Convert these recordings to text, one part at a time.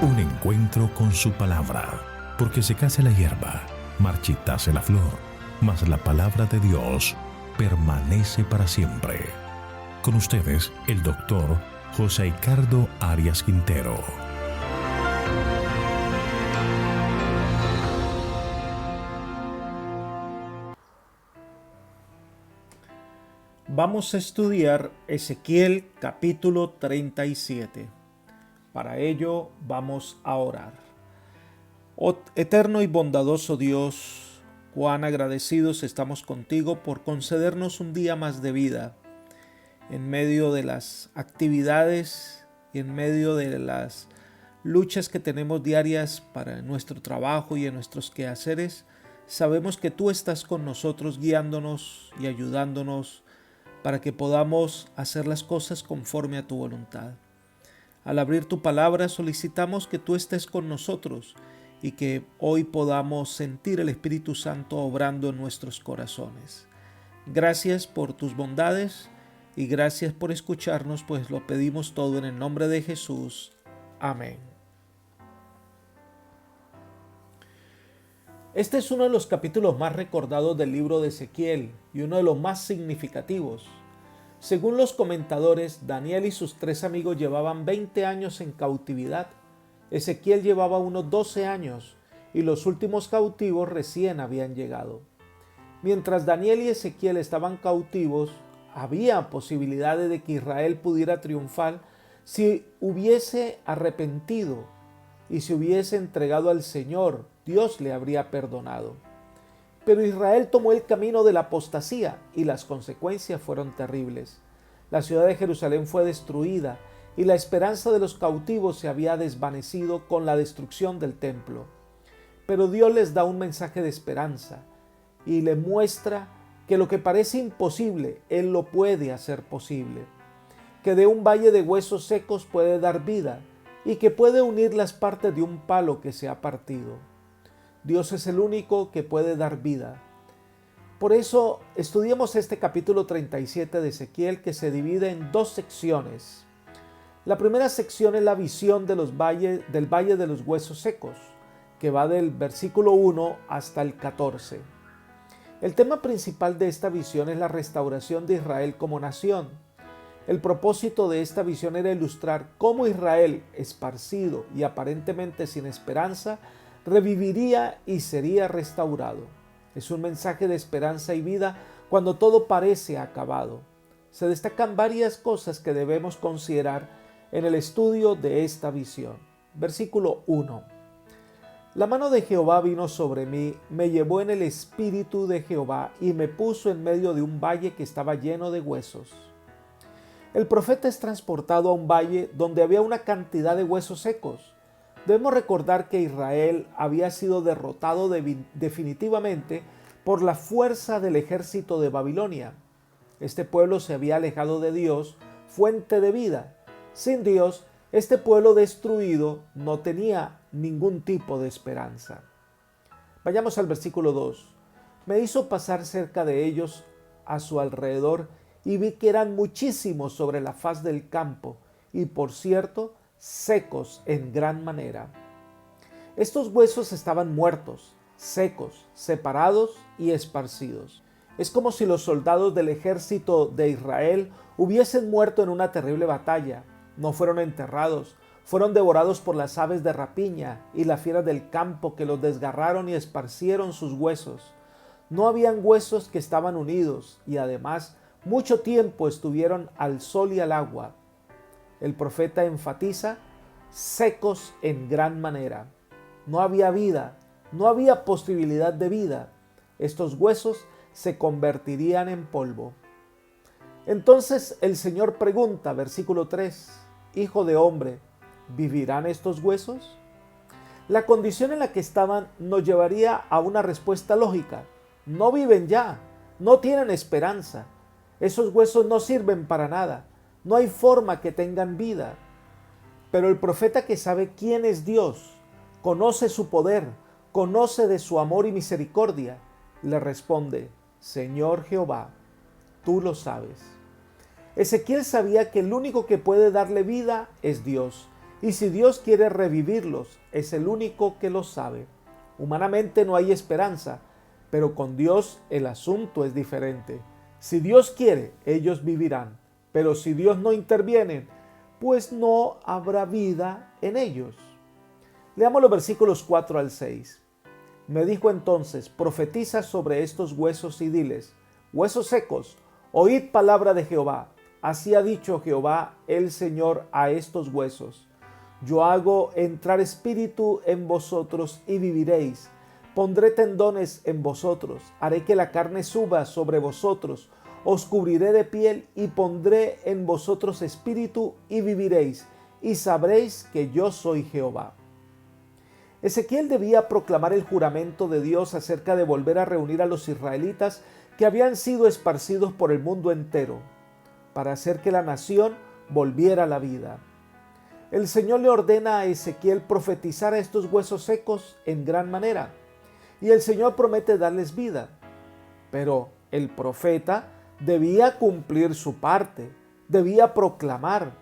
Un encuentro con su palabra, porque secase la hierba, marchitase la flor, mas la palabra de Dios permanece para siempre. Con ustedes, el doctor José Ricardo Arias Quintero. Vamos a estudiar Ezequiel capítulo 37. Para ello vamos a orar. Oh eterno y bondadoso Dios, cuán agradecidos estamos contigo por concedernos un día más de vida en medio de las actividades y en medio de las luchas que tenemos diarias para nuestro trabajo y en nuestros quehaceres. Sabemos que tú estás con nosotros guiándonos y ayudándonos para que podamos hacer las cosas conforme a tu voluntad. Al abrir tu palabra solicitamos que tú estés con nosotros y que hoy podamos sentir el Espíritu Santo obrando en nuestros corazones. Gracias por tus bondades y gracias por escucharnos, pues lo pedimos todo en el nombre de Jesús. Amén. Este es uno de los capítulos más recordados del libro de Ezequiel y uno de los más significativos. Según los comentadores, Daniel y sus 3 amigos llevaban 20 años en cautividad. Ezequiel llevaba unos 12 años y los últimos cautivos recién habían llegado. Mientras Daniel y Ezequiel estaban cautivos, había posibilidades de que Israel pudiera triunfar si hubiese arrepentido y si hubiese entregado al Señor. Dios le habría perdonado. Pero Israel tomó el camino de la apostasía y las consecuencias fueron terribles. La ciudad de Jerusalén fue destruida y la esperanza de los cautivos se había desvanecido con la destrucción del templo. Pero Dios les da un mensaje de esperanza y le muestra que lo que parece imposible, Él lo puede hacer posible. Que de un valle de huesos secos puede dar vida y que puede unir las partes de un palo que se ha partido. Dios es el único que puede dar vida. Por eso estudiamos este capítulo 37 de Ezequiel, que se divide en 2 secciones. La primera sección es la visión del valle de los huesos secos, que va del versículo 1 hasta el 14. El tema principal de esta visión es la restauración de Israel como nación. El propósito de esta visión era ilustrar cómo Israel, esparcido y aparentemente sin esperanza, reviviría y sería restaurado. Es un mensaje de esperanza y vida cuando todo parece acabado. Se destacan varias cosas que debemos considerar en el estudio de esta visión. Versículo 1. La mano de Jehová vino sobre mí, me llevó en el espíritu de Jehová y me puso en medio de un valle que estaba lleno de huesos. El profeta es transportado a un valle donde había una cantidad de huesos secos. Debemos recordar que Israel había sido derrotado definitivamente por la fuerza del ejército de Babilonia. Este pueblo se había alejado de Dios, fuente de vida. Sin Dios, este pueblo destruido no tenía ningún tipo de esperanza. Vayamos al versículo 2. Me hizo pasar cerca de ellos a su alrededor y vi que eran muchísimos sobre la faz del campo y, por cierto, secos en gran manera. Estos huesos estaban muertos, secos, separados y esparcidos. Es como si los soldados del ejército de Israel hubiesen muerto en una terrible batalla. No fueron enterrados, fueron devorados por las aves de rapiña y las fieras del campo que los desgarraron y esparcieron sus huesos. No habían huesos que estaban unidos y además mucho tiempo estuvieron al sol y al agua. El profeta enfatiza, secos en gran manera. No había vida, no había posibilidad de vida. Estos huesos se convertirían en polvo. Entonces el Señor pregunta, versículo 3, Hijo de hombre, ¿vivirán estos huesos? La condición en la que estaban nos llevaría a una respuesta lógica. No viven ya, no tienen esperanza. Esos huesos no sirven para nada. No hay forma que tengan vida. Pero el profeta, que sabe quién es Dios, conoce su poder, conoce de su amor y misericordia, le responde, Señor Jehová, tú lo sabes. Ezequiel sabía que el único que puede darle vida es Dios Y si Dios quiere revivirlos, es el único que lo sabe. Humanamente no hay esperanza, pero con Dios el asunto es diferente. Si Dios quiere, ellos vivirán, pero si Dios no interviene, pues no habrá vida en ellos. Leamos los versículos 4 al 6. Me dijo entonces: profetiza sobre estos huesos y diles: huesos secos, oíd palabra de Jehová. Así ha dicho Jehová el Señor a estos huesos: yo hago entrar espíritu en vosotros y viviréis. Pondré tendones en vosotros, haré que la carne suba sobre vosotros, os cubriré de piel y pondré en vosotros espíritu y viviréis, y sabréis que yo soy Jehová. Ezequiel debía proclamar el juramento de Dios acerca de volver a reunir a los israelitas que habían sido esparcidos por el mundo entero, para hacer que la nación volviera a la vida. El Señor le ordena a Ezequiel profetizar a estos huesos secos en gran manera, y el Señor promete darles vida. Pero el profeta debía cumplir su parte, debía proclamar.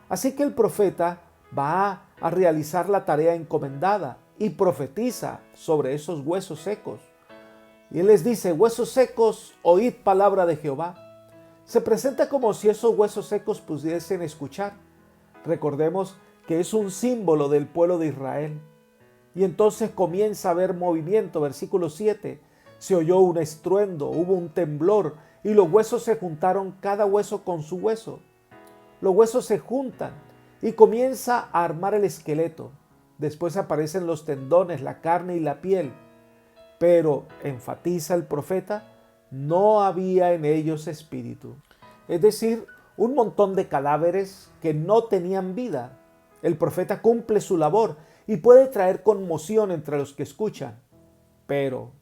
Así que el profeta va a realizar la tarea encomendada y profetiza sobre esos huesos secos. Y él les dice: huesos secos, oíd palabra de Jehová. Se presenta como si esos huesos secos pudiesen escuchar. Recordemos que es un símbolo del pueblo de Israel. Y entonces comienza a haber movimiento. Versículo 7. Se oyó un estruendo, hubo un temblor, y los huesos se juntaron, cada hueso con su hueso. Los huesos se juntan y comienza a armar el esqueleto. Después aparecen los tendones, la carne y la piel. Pero, enfatiza el profeta, no había en ellos espíritu. Es decir, un montón de cadáveres que no tenían vida. El profeta cumple su labor y puede traer conmoción entre los que escuchan. Pero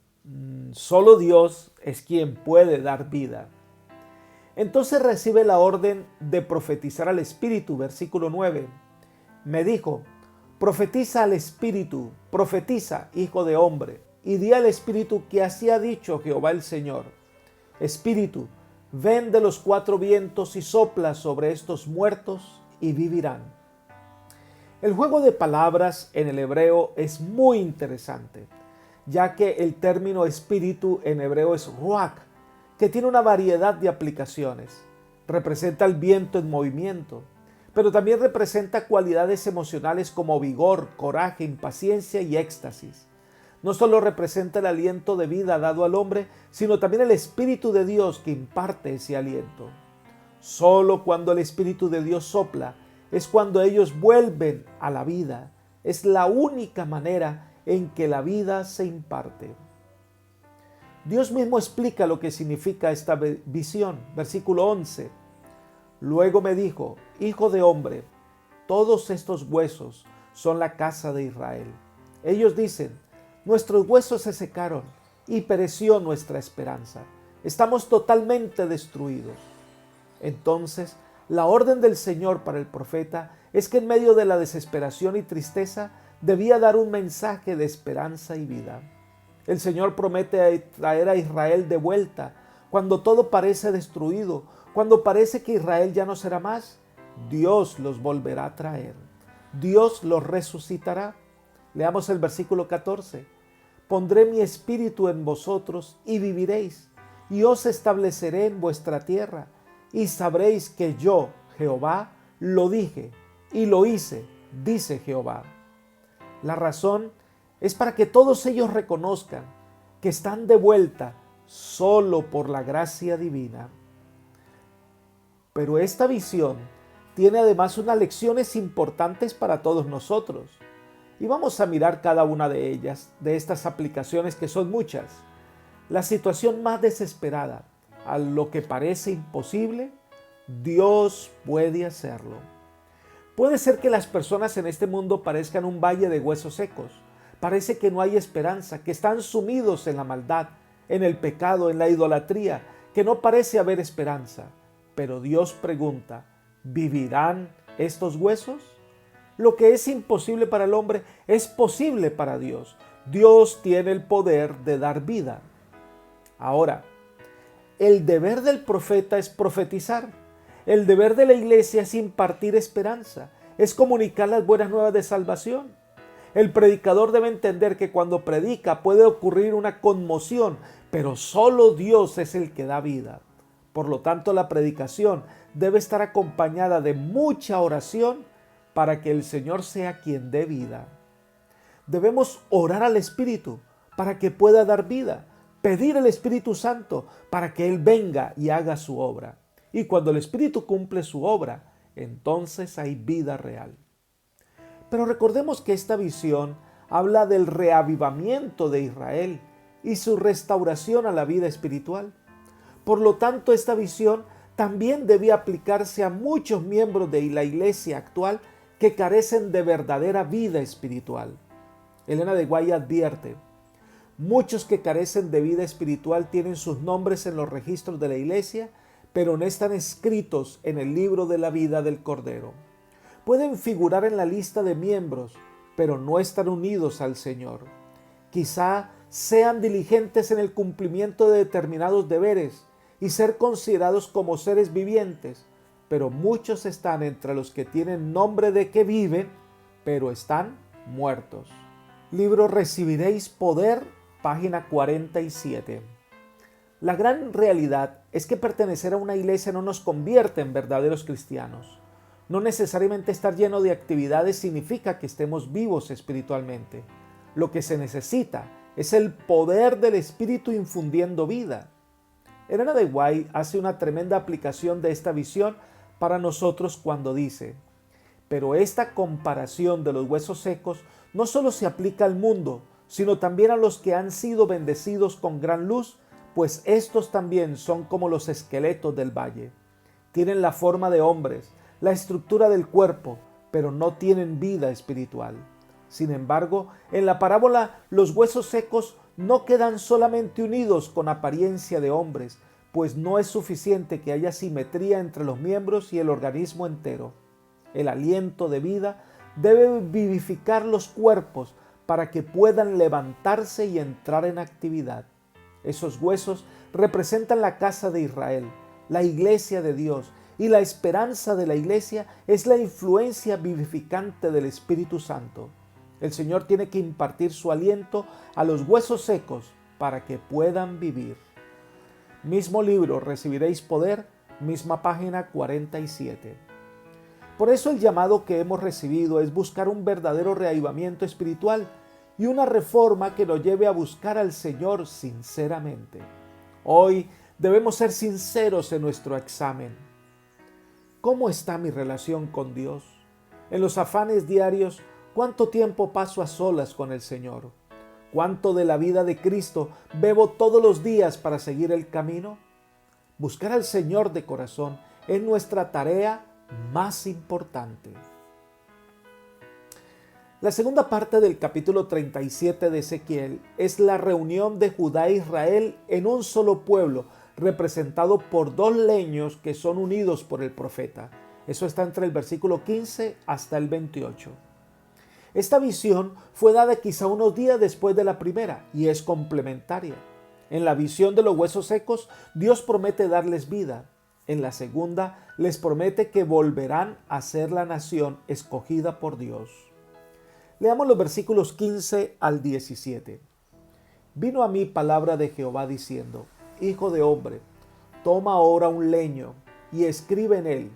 solo Dios es quien puede dar vida. Entonces recibe la orden de profetizar al Espíritu, versículo 9. Me dijo: profetiza al Espíritu, profetiza, hijo de hombre, y di al Espíritu que así ha dicho Jehová el Señor: Espíritu, ven de los cuatro vientos y sopla sobre estos muertos y vivirán. El juego de palabras en el hebreo es muy interesante, ya que el término espíritu en hebreo es ruach, que tiene una variedad de aplicaciones. Representa el viento en movimiento, pero también representa cualidades emocionales como vigor, coraje, impaciencia y éxtasis. No solo representa el aliento de vida dado al hombre, sino también el Espíritu de Dios que imparte ese aliento. Solo cuando el Espíritu de Dios sopla es cuando ellos vuelven a la vida. Es la única manera en que la vida se imparte. Dios mismo explica lo que significa esta visión. Versículo 11. Luego me dijo: hijo de hombre, todos estos huesos son la casa de Israel. Ellos dicen: nuestros huesos se secaron y pereció nuestra esperanza. Estamos totalmente destruidos. Entonces, la orden del Señor para el profeta es que en medio de la desesperación y tristeza debía dar un mensaje de esperanza y vida. El Señor promete traer a Israel de vuelta cuando todo parece destruido, cuando parece que Israel ya no será más. Dios los volverá a traer. Dios los resucitará. Leamos el versículo 14. Pondré mi espíritu en vosotros y viviréis, y os estableceré en vuestra tierra, y sabréis que yo, Jehová, lo dije y lo hice, dice Jehová. La razón es para que todos ellos reconozcan que están de vuelta solo por la gracia divina. Pero esta visión tiene además unas lecciones importantes para todos nosotros. Y vamos a mirar cada una de ellas, de estas aplicaciones que son muchas. La situación más desesperada, a lo que parece imposible, Dios puede hacerlo. Puede ser que las personas en este mundo parezcan un valle de huesos secos. Parece que no hay esperanza, que están sumidos en la maldad, en el pecado, en la idolatría, que no parece haber esperanza. Pero Dios pregunta: ¿vivirán estos huesos? Lo que es imposible para el hombre es posible para Dios. Dios tiene el poder de dar vida. Ahora, el deber del profeta es profetizar. El deber de la iglesia es impartir esperanza. es comunicar las buenas nuevas de salvación. El predicador debe entender que cuando predica puede ocurrir una conmoción, pero solo Dios es el que da vida. Por lo tanto, la predicación debe estar acompañada de mucha oración para que el Señor sea quien dé vida. Debemos orar al Espíritu para que pueda dar vida, pedir al Espíritu Santo para que Él venga y haga su obra. Y cuando el Espíritu cumple su obra, entonces hay vida real. Pero recordemos que esta visión habla del reavivamiento de Israel y su restauración a la vida espiritual. Por lo tanto, esta visión también debía aplicarse a muchos miembros de la iglesia actual que carecen de verdadera vida espiritual. Elena de White advierte: muchos que carecen de vida espiritual tienen sus nombres en los registros de la iglesia, pero no están escritos en el libro de la vida del Cordero. Pueden figurar en la lista de miembros, pero no están unidos al Señor. Quizá sean diligentes en el cumplimiento de determinados deberes y ser considerados como seres vivientes, pero muchos están entre los que tienen nombre de que viven, pero están muertos. Libro Recibiréis Poder, página 47. La gran realidad es que pertenecer a una iglesia no nos convierte en verdaderos cristianos. No necesariamente estar lleno de actividades significa que estemos vivos espiritualmente. Lo que se necesita es el poder del Espíritu infundiendo vida. Elena de White hace una tremenda aplicación de esta visión para nosotros cuando dice: pero esta comparación de los huesos secos no solo se aplica al mundo, sino también a los que han sido bendecidos con gran luz, pues estos también son como los esqueletos del valle. Tienen la forma de hombres, la estructura del cuerpo, pero no tienen vida espiritual. Sin embargo, en la parábola, los huesos secos no quedan solamente unidos con apariencia de hombres, pues no es suficiente que haya simetría entre los miembros y el organismo entero. El aliento de vida debe vivificar los cuerpos para que puedan levantarse y entrar en actividad. Esos huesos representan la casa de Israel, la iglesia de Dios, y la esperanza de la iglesia es la influencia vivificante del Espíritu Santo. El Señor tiene que impartir su aliento a los huesos secos para que puedan vivir. Mismo libro, Recibiréis Poder, misma página 47. Por eso el llamado que hemos recibido es buscar un verdadero reavivamiento espiritual y una reforma que nos lleve a buscar al Señor sinceramente. Hoy debemos ser sinceros en nuestro examen. ¿Cómo está mi relación con Dios? En los afanes diarios, ¿cuánto tiempo paso a solas con el Señor? ¿Cuánto de la vida de Cristo bebo todos los días para seguir el camino? Buscar al Señor de corazón es nuestra tarea más importante. La segunda parte del capítulo 37 de Ezequiel es la reunión de Judá e Israel en un solo pueblo, representado por dos leños que son unidos por el profeta. Eso está entre el versículo 15 hasta el 28. Esta visión fue dada quizá unos días después de la primera y es complementaria. En la visión de los huesos secos, Dios promete darles vida. En la segunda, les promete que volverán a ser la nación escogida por Dios. Leamos los versículos 15 al 17. Vino a mí palabra de Jehová diciendo: Hijo de hombre, toma ahora un leño y escribe en él,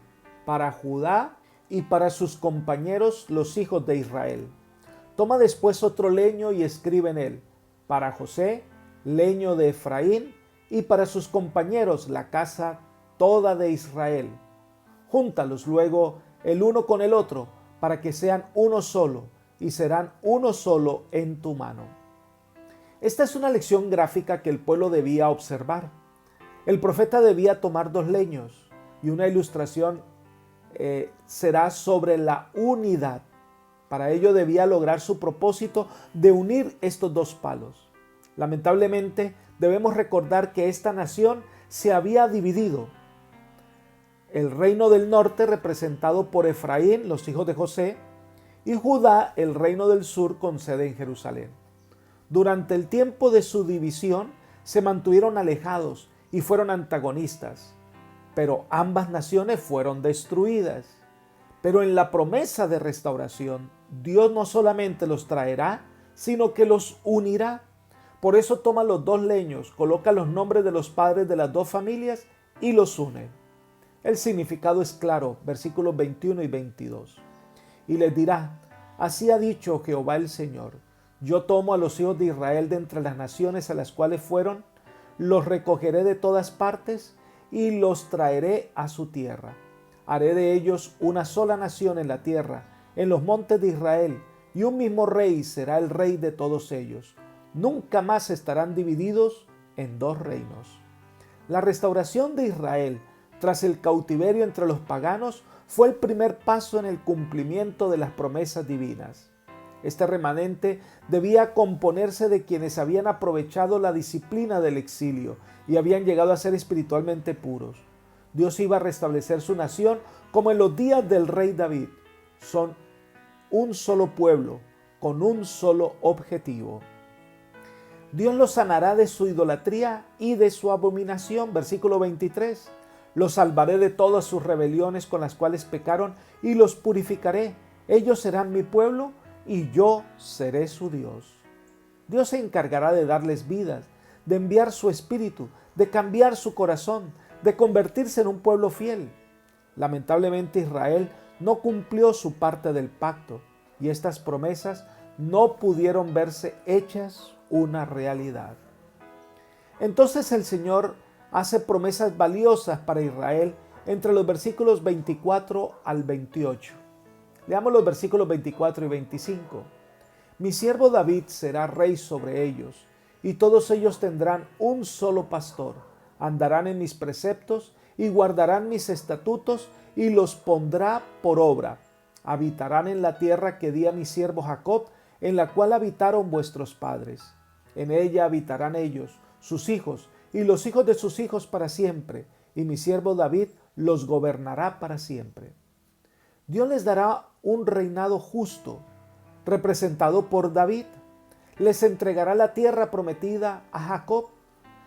para Judá y para sus compañeros los hijos de Israel. Toma después otro leño y escribe en él, para José, leño de Efraín, y para sus compañeros la casa toda de Israel. Júntalos luego el uno con el otro, para que sean uno solo, y serán uno solo en tu mano. Esta es una lección gráfica que el pueblo debía observar. El profeta debía tomar dos leños, y una ilustración será sobre la unidad. Para ello debía lograr su propósito de unir estos dos palos. Lamentablemente, debemos recordar que esta nación se había dividido. El reino del norte, representado por Efraín, los hijos de José, y Judá, el reino del sur, con sede en Jerusalén. Durante el tiempo de su división, se mantuvieron alejados y fueron antagonistas, pero ambas naciones fueron destruidas. Pero en la promesa de restauración, Dios no solamente los traerá, sino que los unirá. Por eso toma los dos leños, coloca los nombres de los padres de las dos familias y los une. El significado es claro, versículos 21 y 22. Y les dirá: así ha dicho Jehová el Señor, yo tomo a los hijos de Israel de entre las naciones a las cuales fueron, los recogeré de todas partes y los traeré a su tierra. Haré de ellos una sola nación en la tierra, en los montes de Israel, y un mismo rey será el rey de todos ellos. Nunca más estarán divididos en dos reinos. La restauración de Israel tras el cautiverio entre los paganos fue el primer paso en el cumplimiento de las promesas divinas. Este remanente debía componerse de quienes habían aprovechado la disciplina del exilio y habían llegado a ser espiritualmente puros. Dios iba a restablecer su nación como en los días del rey David. Son un solo pueblo con un solo objetivo. Dios los sanará de su idolatría y de su abominación. Versículo 23. Los salvaré de todas sus rebeliones con las cuales pecaron y los purificaré. Ellos serán mi pueblo y yo seré su Dios. Dios se encargará de darles vidas, de enviar su espíritu, de cambiar su corazón, de convertirse en un pueblo fiel. Lamentablemente Israel no cumplió su parte del pacto y estas promesas no pudieron verse hechas una realidad. Entonces el Señor hace promesas valiosas para Israel entre los versículos 24 al 28. Leamos los versículos 24 y 25. Mi siervo David será rey sobre ellos, y todos ellos tendrán un solo pastor. Andarán en mis preceptos y guardarán mis estatutos y los pondrá por obra. Habitarán en la tierra que di a mi siervo Jacob, en la cual habitaron vuestros padres. En ella habitarán ellos, sus hijos y los hijos de sus hijos para siempre, y mi siervo David los gobernará para siempre. Dios les dará un reinado justo, representado por David. Les entregará la tierra prometida a Jacob.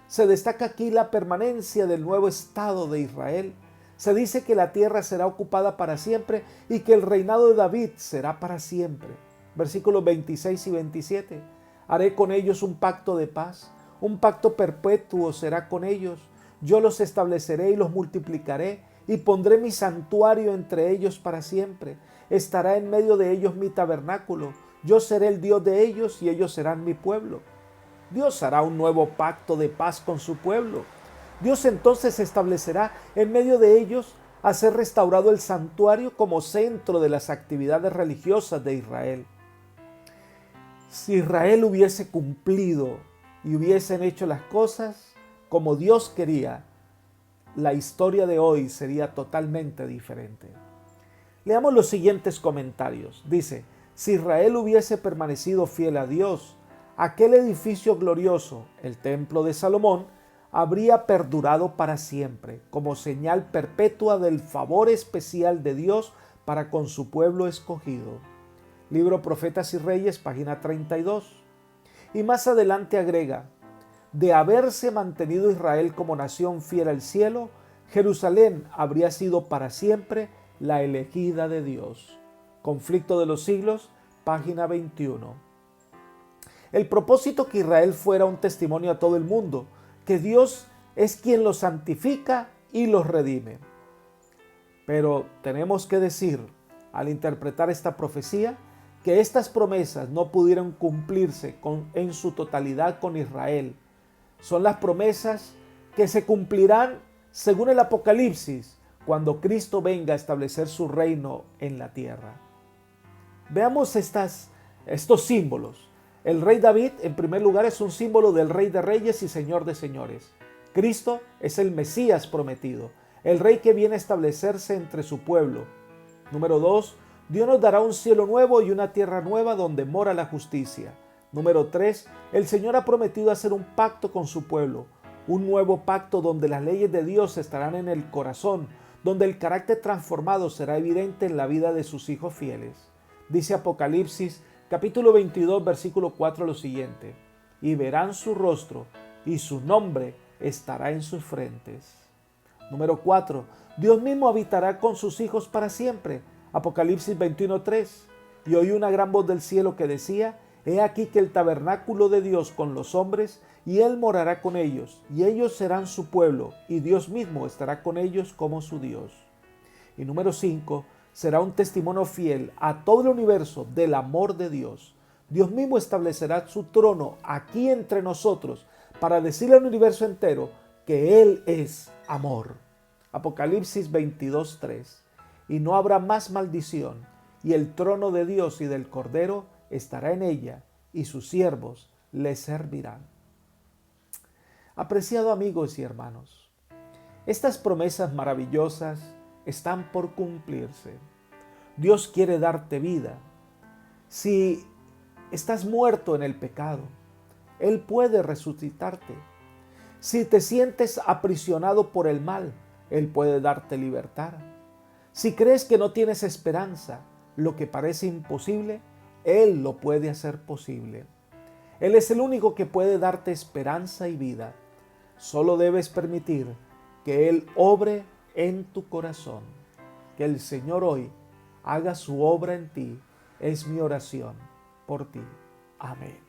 Se destaca aquí la permanencia del nuevo Estado de Israel. Se dice que la tierra será ocupada para siempre y que el reinado de David será para siempre. Versículos 26 y 27. Haré con ellos un pacto de paz, un pacto perpetuo será con ellos. Yo los estableceré y los multiplicaré y pondré mi santuario entre ellos para siempre. Estará en medio de ellos mi tabernáculo. Yo seré el Dios de ellos y ellos serán mi pueblo. Dios hará un nuevo pacto de paz con su pueblo. Dios entonces establecerá en medio de ellos a ser restaurado el santuario como centro de las actividades religiosas de Israel. Si Israel hubiese cumplido y hubiesen hecho las cosas como Dios quería, la historia de hoy sería totalmente diferente. Leamos los siguientes comentarios. Dice: si Israel hubiese permanecido fiel a Dios, aquel edificio glorioso, el templo de Salomón, habría perdurado para siempre, como señal perpetua del favor especial de Dios para con su pueblo escogido. Libro Profetas y Reyes, página 32. Y más adelante agrega: de haberse mantenido Israel como nación fiel al cielo, Jerusalén habría sido para siempre la elegida de Dios. Conflicto de los siglos, página 21. El propósito que Israel fuera un testimonio a todo el mundo, que Dios es quien los santifica y los redime. Pero tenemos que decir, al interpretar esta profecía, que estas promesas no pudieron cumplirse en su totalidad con Israel. Son las promesas que se cumplirán según el Apocalipsis, cuando Cristo venga a establecer su reino en la tierra. Veamos estos símbolos. El rey David, en primer lugar, es un símbolo del Rey de Reyes y Señor de Señores. Cristo es el Mesías prometido, el Rey que viene a establecerse entre su pueblo. Número 2, Dios nos dará un cielo nuevo y una tierra nueva donde mora la justicia. Número 3, el Señor ha prometido hacer un pacto con su pueblo, un nuevo pacto donde las leyes de Dios estarán en el corazón, donde el carácter transformado será evidente en la vida de sus hijos fieles. Dice Apocalipsis capítulo 22, versículo 4 lo siguiente: y verán su rostro y su nombre estará en sus frentes. Número 4, Dios mismo habitará con sus hijos para siempre. Apocalipsis 21:3. Y oí una gran voz del cielo que decía: He aquí que el tabernáculo de Dios con los hombres, y Él morará con ellos, y ellos serán su pueblo, y Dios mismo estará con ellos como su Dios. Y número 5, será un testimonio fiel a todo el universo del amor de Dios. Dios mismo establecerá su trono aquí entre nosotros para decirle al universo entero que Él es amor. Apocalipsis 22:3. Y no habrá más maldición, y el trono de Dios y del Cordero estará en ella, y sus siervos le servirán. Apreciado amigos y hermanos, estas promesas maravillosas están por cumplirse. Dios quiere darte vida. Si estás muerto en el pecado, Él puede resucitarte. Si te sientes aprisionado por el mal, Él puede darte libertad. Si crees que no tienes esperanza, lo que parece imposible, Él lo puede hacer posible. Él es el único que puede darte esperanza y vida. Solo debes permitir que Él obre en tu corazón. Que el Señor hoy haga su obra en ti. Es mi oración por ti. Amén.